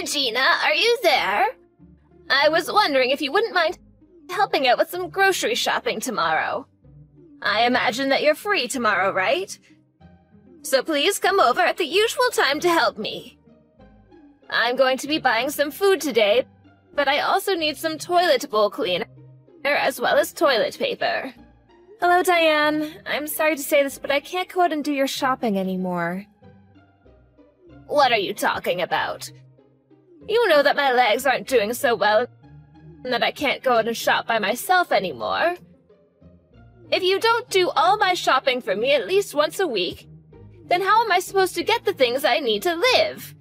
Regina, are you there? I was wondering if you wouldn't mind helping out with some grocery shopping tomorrow. I imagine that you're free tomorrow, right? So please come over at the usual time to help me. I'm going to be buying some food today, but I also need some toilet bowl cleaner as well as toilet paper. Hello, Diane. I'm sorry to say this, but I can't go out and do your shopping anymore. What are you talking about? You know that my legs aren't doing so well and that I can't go out and shop by myself anymore. If you don't do all my shopping for me at least once a week, then how am I supposed to get the things I need to live?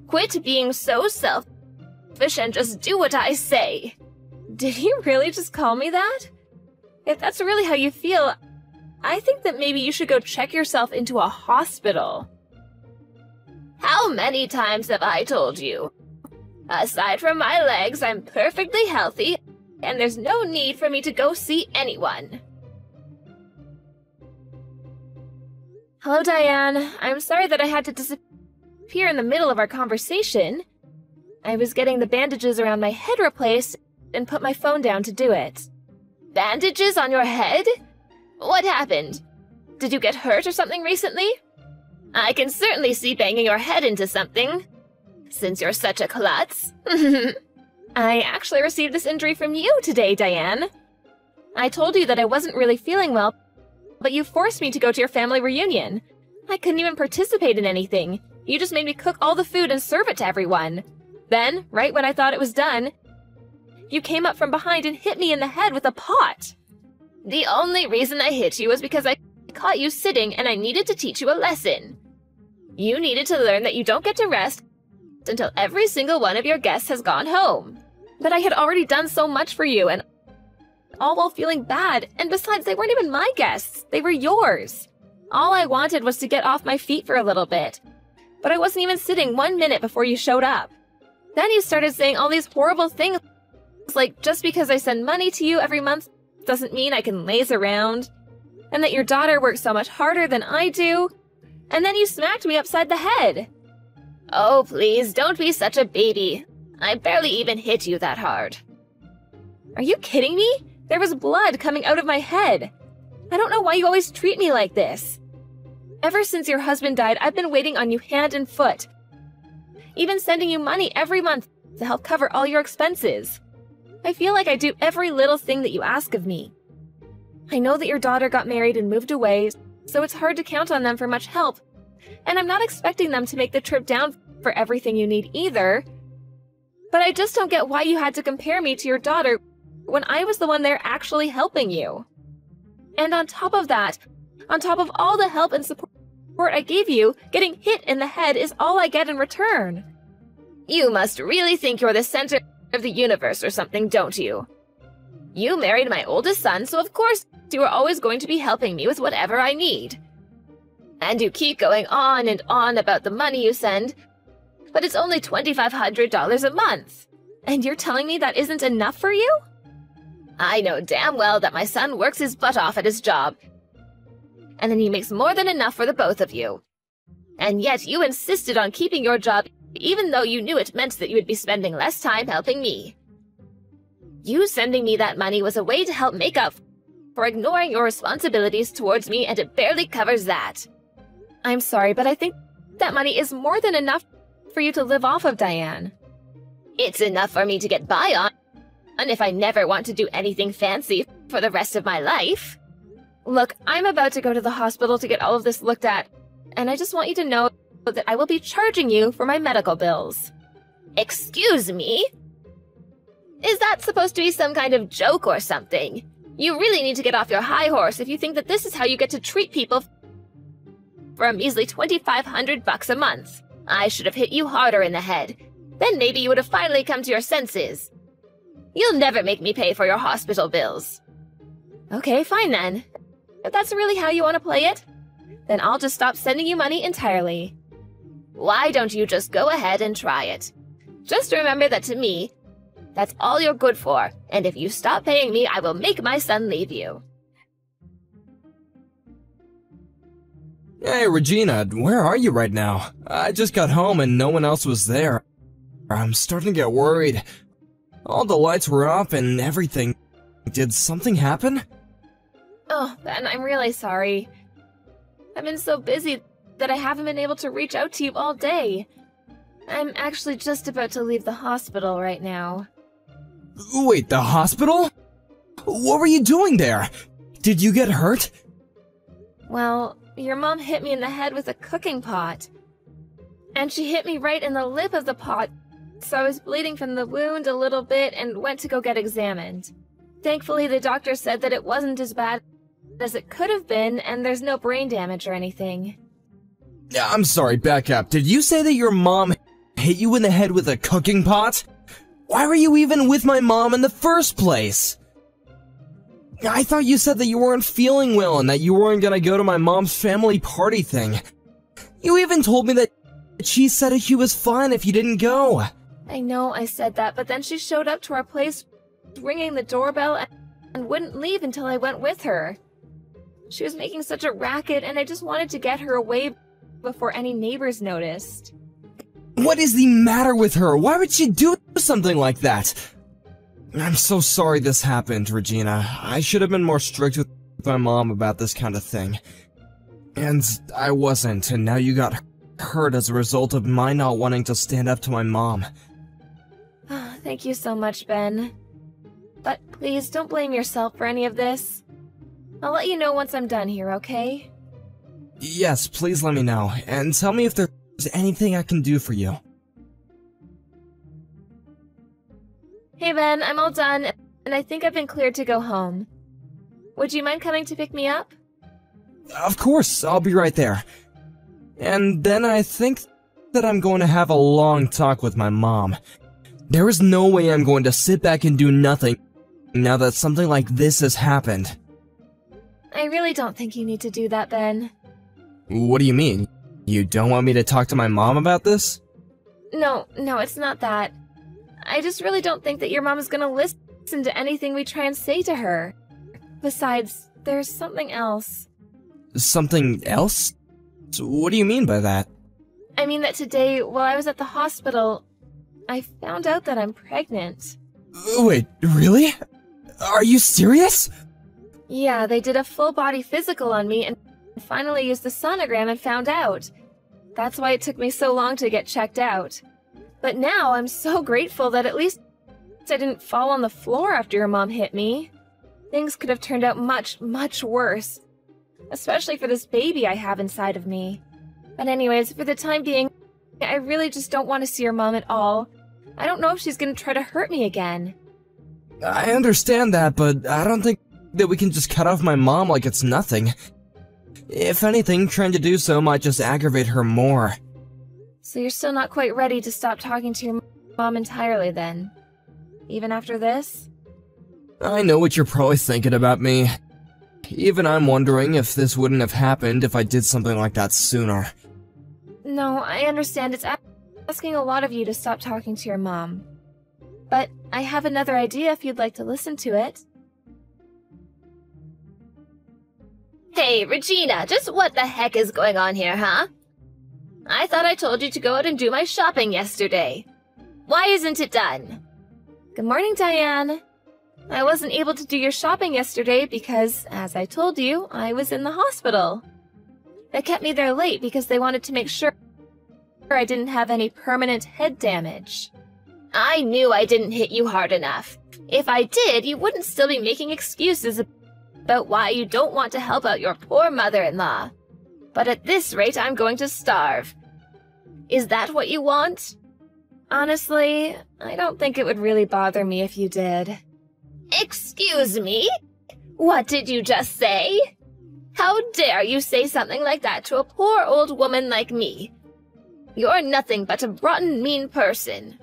Quit being so selfish and just do what I say. Did you really just call me that? If that's really how you feel, I think that maybe you should go check yourself into a hospital. How many times have I told you? Aside from my legs, I'm perfectly healthy, and there's no need for me to go see anyone. Hello, Diane. I'm sorry that I had to disappear in the middle of our conversation. I was getting the bandages around my head replaced and put my phone down to do it. Bandages on your head? What happened? Did you get hurt or something recently? I can certainly see banging your head into something, since you're such a klutz. I actually received this injury from you today, Diane. I told you that I wasn't really feeling well, but you forced me to go to your family reunion. I couldn't even participate in anything. You just made me cook all the food and serve it to everyone. Then, right when I thought it was done, you came up from behind and hit me in the head with a pot. The only reason I hit you was because I caught you sitting and I needed to teach you a lesson. You needed to learn that you don't get to rest until every single one of your guests has gone home. But I had already done so much for you, and all while feeling bad, and besides, they weren't even my guests. They were yours. All I wanted was to get off my feet for a little bit. But I wasn't even sitting 1 minute before you showed up. Then you started saying all these horrible things, like just because I send money to you every month doesn't mean I can laze around, and that your daughter works so much harder than I do, and then you smacked me upside the head. Oh, please, don't be such a baby. I barely even hit you that hard. Are you kidding me? There was blood coming out of my head. I don't know why you always treat me like this. Ever since your husband died, I've been waiting on you hand and foot. Even sending you money every month to help cover all your expenses. I feel like I do every little thing that you ask of me. I know that your daughter got married and moved away, so it's hard to count on them for much help. And I'm not expecting them to make the trip down for everything you need either. But I just don't get why you had to compare me to your daughter when I was the one there actually helping you. And on top of that, on top of all the help and support I gave you, getting hit in the head is all I get in return. You must really think you're the center of the universe or something, don't you? You married my oldest son, so of course you are always going to be helping me with whatever I need. And you keep going on and on about the money you send, but it's only $2,500 a month. And you're telling me that isn't enough for you? I know damn well that my son works his butt off at his job, and then he makes more than enough for the both of you. And yet you insisted on keeping your job even though you knew it meant that you would be spending less time helping me. You sending me that money was a way to help make up for ignoring your responsibilities towards me, and it barely covers that. I'm sorry, but I think that money is more than enough for you to live off of, Diane. It's enough for me to get by on, and if I never want to do anything fancy for the rest of my life. Look, I'm about to go to the hospital to get all of this looked at, and I just want you to know that I will be charging you for my medical bills. Excuse me? Is that supposed to be some kind of joke or something? You really need to get off your high horse if you think that this is how you get to treat people for a measly $2,500 a month. I should have hit you harder in the head. Then maybe you would have finally come to your senses. You'll never make me pay for your hospital bills. Okay, fine then. If that's really how you want to play it, then I'll just stop sending you money entirely. Why don't you just go ahead and try it? Just remember that to me, that's all you're good for, and if you stop paying me, I will make my son leave you. Hey, Regina, where are you right now? I just got home and no one else was there. I'm starting to get worried. All the lights were off and everything. Did something happen? Oh, Ben, I'm really sorry. I've been so busy that I haven't been able to reach out to you all day. I'm actually just about to leave the hospital right now. Wait, the hospital? What were you doing there? Did you get hurt? Well, your mom hit me in the head with a cooking pot. And she hit me right in the lip of the pot, so I was bleeding from the wound a little bit and went to go get examined. Thankfully, the doctor said that it wasn't as bad as it could have been, and there's no brain damage or anything. I'm sorry, back up. Did you say that your mom hit you in the head with a cooking pot? Why were you even with my mom in the first place? I thought you said that you weren't feeling well and that you weren't gonna go to my mom's family party thing. You even told me that she said that she was fine if you didn't go. I know I said that, but then she showed up to our place ringing the doorbell and wouldn't leave until I went with her. She was making such a racket, and I just wanted to get her away before any neighbors noticed. What is the matter with her? Why would she do something like that? I'm so sorry this happened, Regina. I should have been more strict with my mom about this kind of thing. And I wasn't, and now you got hurt as a result of my not wanting to stand up to my mom. Thank you so much, Ben. But please don't blame yourself for any of this. I'll let you know once I'm done here, okay? Yes, please let me know, and tell me if there's anything I can do for you. Hey Ben, I'm all done, and I think I've been cleared to go home. Would you mind coming to pick me up? Of course, I'll be right there. And then I think that I'm going to have a long talk with my mom. There is no way I'm going to sit back and do nothing now that something like this has happened. I really don't think you need to do that, Ben. What do you mean? You don't want me to talk to my mom about this? No, it's not that. I just really don't think that your mom is gonna listen to anything we try and say to her. Besides, there's something else. Something else? So what do you mean by that? I mean that today, while I was at the hospital, I found out that I'm pregnant. Wait, really? Are you serious? Yeah, they did a full-body physical on me and finally used the sonogram and found out. That's why it took me so long to get checked out. But now I'm so grateful that at least I didn't fall on the floor after your mom hit me. Things could have turned out much, much worse. Especially for this baby I have inside of me. But anyways, for the time being, I really just don't want to see your mom at all. I don't know if she's gonna try to hurt me again. I understand that, but I don't think that we can just cut off my mom like it's nothing. If anything, trying to do so might just aggravate her more. So you're still not quite ready to stop talking to your mom entirely then? Even after this? I know what you're probably thinking about me. Even I'm wondering if this wouldn't have happened if I did something like that sooner. No, I understand it's asking a lot of you to stop talking to your mom. But I have another idea if you'd like to listen to it. Hey, Regina, just what the heck is going on here, huh? I thought I told you to go out and do my shopping yesterday. Why isn't it done? Good morning, Diane. I wasn't able to do your shopping yesterday because, as I told you, I was in the hospital. They kept me there late because they wanted to make sure I didn't have any permanent head damage. I knew I didn't hit you hard enough. If I did, you wouldn't still be making excuses about why you don't want to help out your poor mother-in-law. But at this rate, I'm going to starve. Is that what you want? Honestly, I don't think it would really bother me if you did. Excuse me? What did you just say? How dare you say something like that to a poor old woman like me? You're nothing but a rotten, mean person.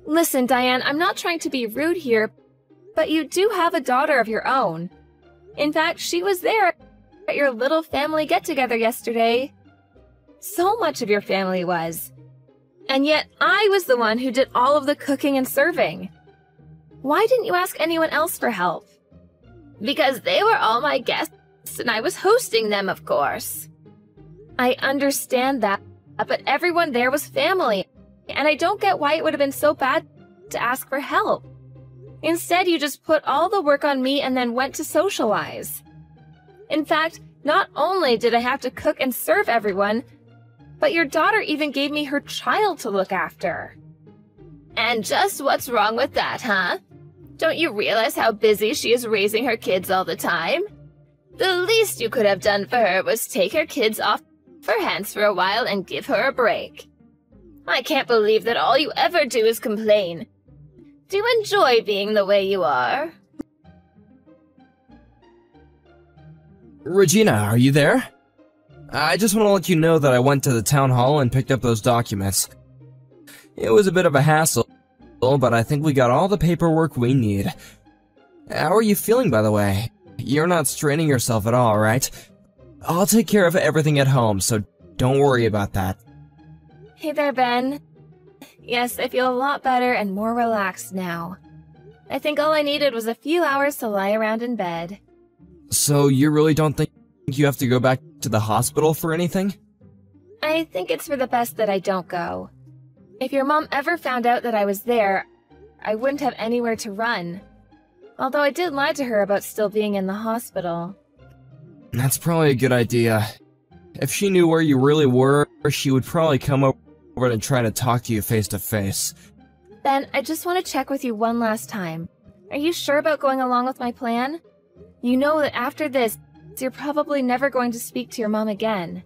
Listen, Diane, I'm not trying to be rude here, but you do have a daughter of your own. In fact, she was there at your little family get-together yesterday. So much of your family was. And yet, I was the one who did all of the cooking and serving. Why didn't you ask anyone else for help? Because they were all my guests, and I was hosting them, of course. I understand that, but everyone there was family, and I don't get why it would have been so bad to ask for help. Instead, you just put all the work on me and then went to socialize. In fact, not only did I have to cook and serve everyone, but your daughter even gave me her child to look after. And just what's wrong with that, huh? Don't you realize how busy she is raising her kids all the time? The least you could have done for her was take her kids off her hands for a while and give her a break. I can't believe that all you ever do is complain. Do you enjoy being the way you are? Regina, are you there? I just want to let you know that I went to the town hall and picked up those documents. It was a bit of a hassle, but I think we got all the paperwork we need. How are you feeling, by the way? You're not straining yourself at all, right? I'll take care of everything at home, so don't worry about that. Hey there, Ben. Yes, I feel a lot better and more relaxed now. I think all I needed was a few hours to lie around in bed. So you really don't think you have to go back to the hospital for anything? I think it's for the best that I don't go. If your mom ever found out that I was there, I wouldn't have anywhere to run. Although I did lie to her about still being in the hospital. That's probably a good idea. If she knew where you really were, she would probably come over and try to talk to you face to face. Ben, I just want to check with you one last time. Are you sure about going along with my plan? You know that after this, you're probably never going to speak to your mom again.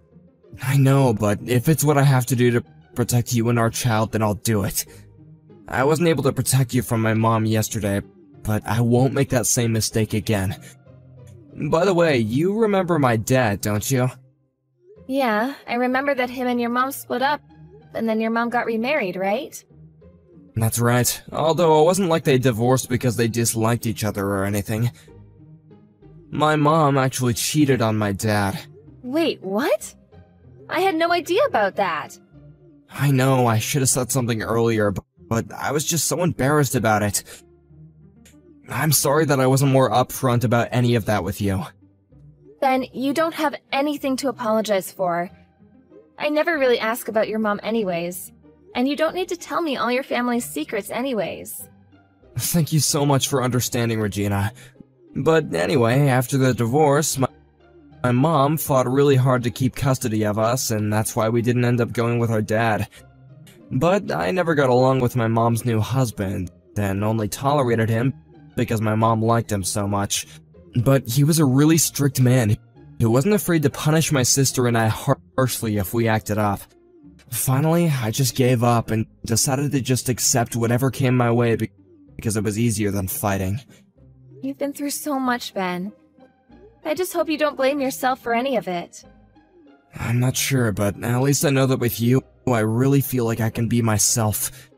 I know, but if it's what I have to do to protect you and our child, then I'll do it. I wasn't able to protect you from my mom yesterday, but I won't make that same mistake again. By the way, you remember my dad, don't you? Yeah, I remember that him and your mom split up, and then your mom got remarried, right? That's right, although it wasn't like they divorced because they disliked each other or anything. My mom actually cheated on my dad. Wait, what? I had no idea about that. I know, I should have said something earlier, but I was just so embarrassed about it. I'm sorry that I wasn't more upfront about any of that with you. Ben, you don't have anything to apologize for. I never really ask about your mom anyways. And you don't need to tell me all your family's secrets anyways. Thank you so much for understanding, Regina. But anyway, after the divorce, my mom fought really hard to keep custody of us, and that's why we didn't end up going with our dad. But I never got along with my mom's new husband, and only tolerated him because my mom liked him so much. But he was a really strict man who wasn't afraid to punish my sister and I harshly if we acted up. Finally, I just gave up and decided to just accept whatever came my way because it was easier than fighting. You've been through so much, Ben. I just hope you don't blame yourself for any of it. I'm not sure, but at least I know that with you, I really feel like I can be myself.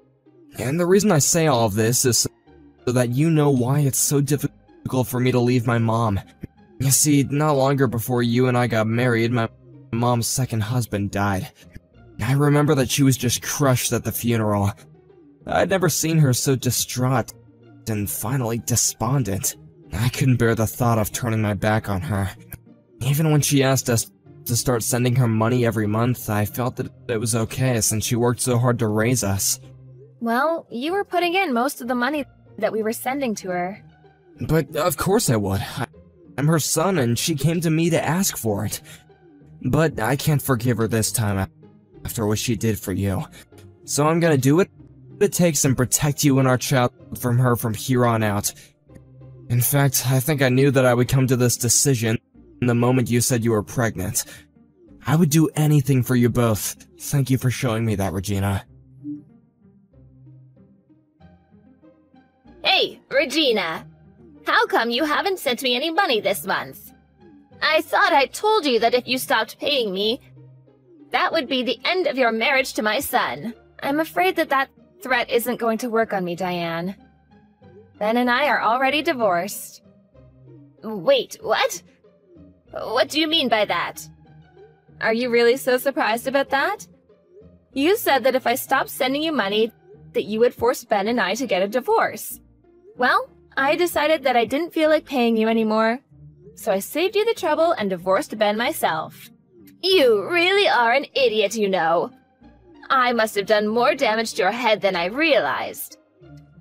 And the reason I say all of this is so that you know why it's so difficult for me to leave my mom. You see, not longer before you and I got married, my mom's second husband died. I remember that she was just crushed at the funeral. I'd never seen her so distraught and finally despondent. I couldn't bear the thought of turning my back on her. Even when she asked us to start sending her money every month, I felt that it was okay since she worked so hard to raise us. Well, you were putting in most of the money that we were sending to her. But of course I would. I'm her son and she came to me to ask for it. But I can't forgive her this time after what she did for you. So I'm gonna do what it takes and protect you and our child from her from here on out. In fact, I think I knew that I would come to this decision the moment you said you were pregnant. I would do anything for you both. Thank you for showing me that, Regina. Hey, Regina! How come you haven't sent me any money this month? I thought I told you that if you stopped paying me, that would be the end of your marriage to my son. I'm afraid that threat isn't going to work on me, Diane. Ben and I are already divorced. Wait, what? What do you mean by that? Are you really so surprised about that? You said that if I stopped sending you money, that you would force Ben and I to get a divorce. Well, I decided that I didn't feel like paying you anymore, so I saved you the trouble and divorced Ben myself. You really are an idiot, you know. I must have done more damage to your head than I realized.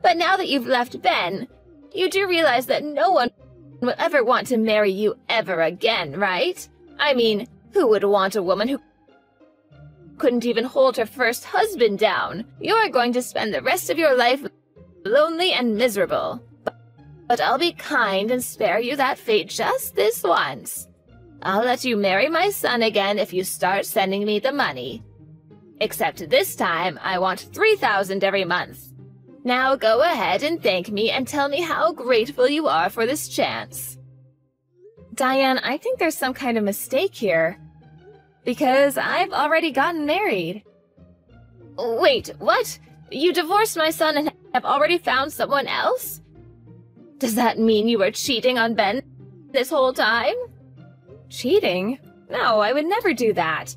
But now that you've left Ben, you do realize that no one will ever want to marry you ever again, right? I mean, who would want a woman who couldn't even hold her first husband down? You're going to spend the rest of your life lonely and miserable. But I'll be kind and spare you that fate just this once. I'll let you marry my son again if you start sending me the money. Except this time, I want 3,000 every month. Now go ahead and thank me and tell me how grateful you are for this chance. Diane, I think there's some kind of mistake here. Because I've already gotten married. Wait, what? You divorced my son and have already found someone else? Does that mean you were cheating on Ben this whole time? Cheating? No, I would never do that.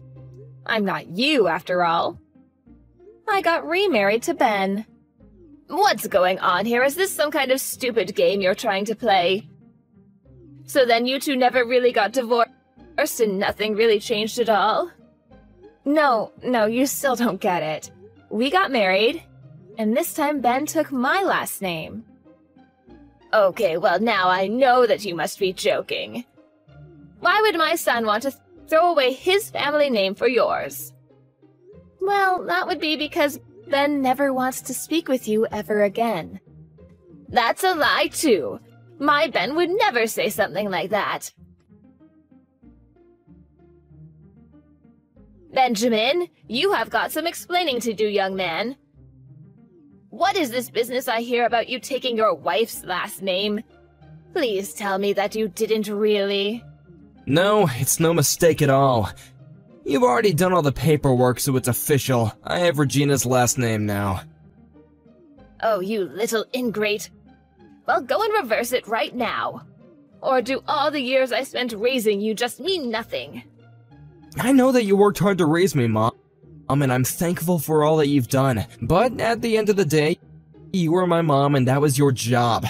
I'm not you, after all. I got remarried to Ben. What's going on here? Is this some kind of stupid game you're trying to play? So then you two never really got divorced and nothing really changed at all? No, you still don't get it. We got married, and this time Ben took my last name. Okay, well now I know that you must be joking. Why would my son want to throw away his family name for yours? Well, that would be because Ben never wants to speak with you ever again. That's a lie, too. My Ben would never say something like that. Benjamin, you have got some explaining to do, young man. What is this business I hear about you taking your wife's last name? Please tell me that you didn't really. No, it's no mistake at all. You've already done all the paperwork, so it's official. I have Regina's last name now. Oh, you little ingrate. Well, go and reverse it right now. Or do all the years I spent raising you just mean nothing? I know that you worked hard to raise me, Mom, and I'm thankful for all that you've done. But at the end of the day, you were my mom and that was your job.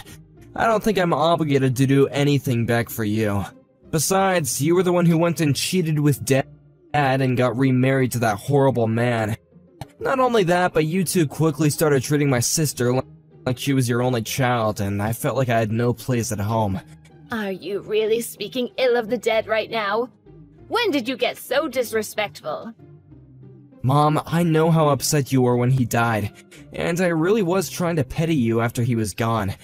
I don't think I'm obligated to do anything back for you. Besides, you were the one who went and cheated with Dad and got remarried to that horrible man. Not only that, but you two quickly started treating my sister like she was your only child, and I felt like I had no place at home. Are you really speaking ill of the dead right now? When did you get so disrespectful? Mom, I know how upset you were when he died, and I really was trying to pity you after he was gone.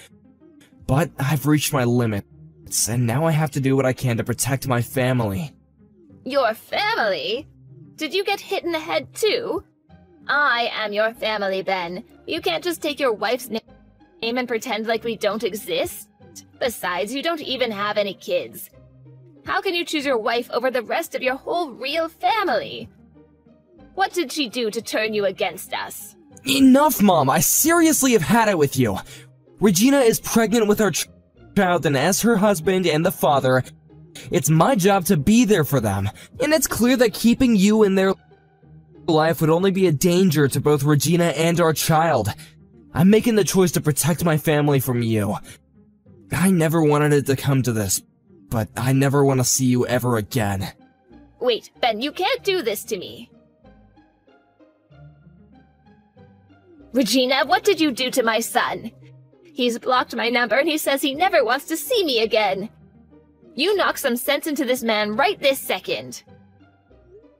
But I've reached my limits, and now I have to do what I can to protect my family. Your family? Did you get hit in the head too? I am your family, Ben. You can't just take your wife's name and pretend like we don't exist. Besides, you don't even have any kids. How can you choose your wife over the rest of your whole real family? What did she do to turn you against us? Enough, Mom! I seriously have had it with you! Regina is pregnant with our child, and as her husband and the father, it's my job to be there for them. And it's clear that keeping you in their life would only be a danger to both Regina and our child. I'm making the choice to protect my family from you. I never wanted it to come to this, but I never want to see you ever again. Wait, Ben, you can't do this to me. Regina, what did you do to my son? He's blocked my number and he says he never wants to see me again. You knock some sense into this man right this second.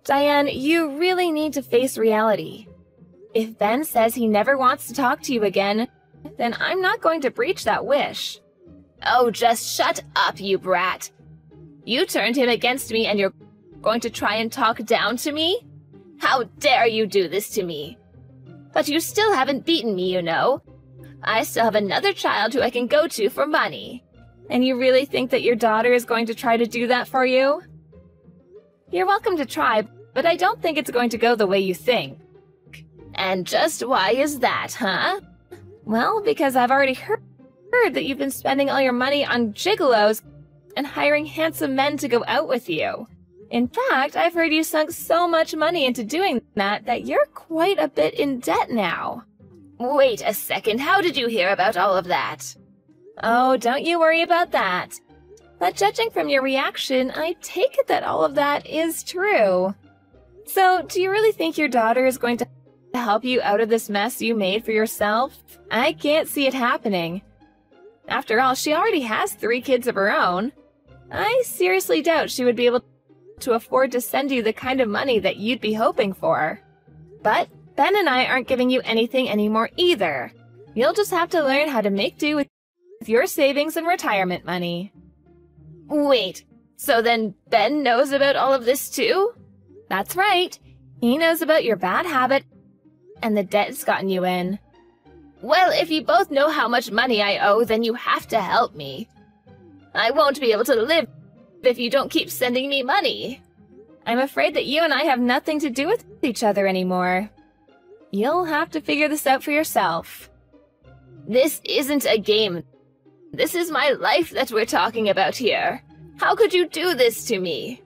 Diane, you really need to face reality. If Ben says he never wants to talk to you again, then I'm not going to breach that wish. Oh, just shut up, you brat. You turned him against me and you're going to try and talk down to me? How dare you do this to me? But you still haven't beaten me, you know. I still have another child who I can go to for money. And you really think that your daughter is going to try to do that for you? You're welcome to try, but I don't think it's going to go the way you think. And just why is that, huh? Well, because I've already heard that you've been spending all your money on gigolos and hiring handsome men to go out with you. In fact, I've heard you sunk so much money into doing that you're quite a bit in debt now. Wait a second, how did you hear about all of that? Oh, don't you worry about that. But judging from your reaction, I take it that all of that is true. So, do you really think your daughter is going to help you out of this mess you made for yourself, I can't see it happening. After all, she already has 3 kids of her own. I seriously doubt she would be able to afford to send you the kind of money that you'd be hoping for. But Ben and I aren't giving you anything anymore either. You'll just have to learn how to make do with your savings and retirement money. Wait, so then Ben knows about all of this too? That's right. He knows about your bad habit and the debt it's gotten you in. Well, if you both know how much money I owe, then you have to help me. I won't be able to live if you don't keep sending me money. I'm afraid that you and I have nothing to do with each other anymore. You'll have to figure this out for yourself. This isn't a game. This is my life that we're talking about here. How could you do this to me?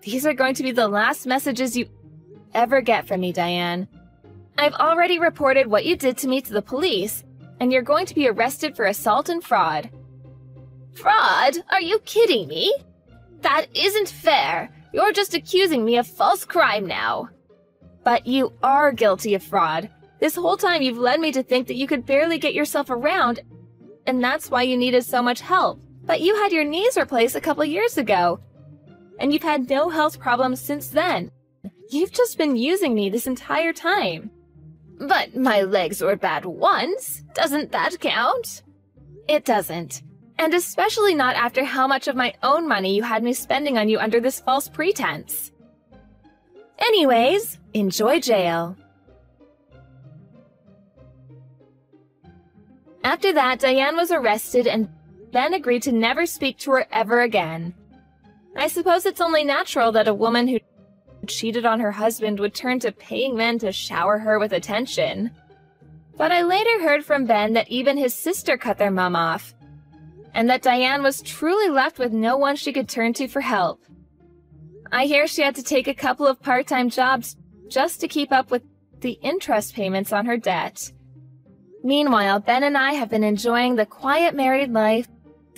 These are going to be the last messages you ever get from me, Diane. I've already reported what you did to me to the police, and you're going to be arrested for assault and fraud. Fraud? Are you kidding me? That isn't fair. You're just accusing me of false crime now. But you are guilty of fraud. This whole time you've led me to think that you could barely get yourself around, and that's why you needed so much help. But you had your knees replaced a couple years ago, and you've had no health problems since then. You've just been using me this entire time. But my legs were bad once. Doesn't that count? It doesn't. And especially not after how much of my own money you had me spending on you under this false pretense. Anyways, enjoy jail. After that, Diane was arrested and Ben agreed to never speak to her ever again. I suppose it's only natural that a woman who cheated on her husband would turn to paying men to shower her with attention. But I later heard from Ben that even his sister cut their mom off, and that Diane was truly left with no one she could turn to for help. I hear she had to take a couple of part-time jobs just to keep up with the interest payments on her debt. Meanwhile, Ben and I have been enjoying the quiet married life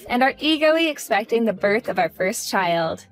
and are eagerly expecting the birth of our first child.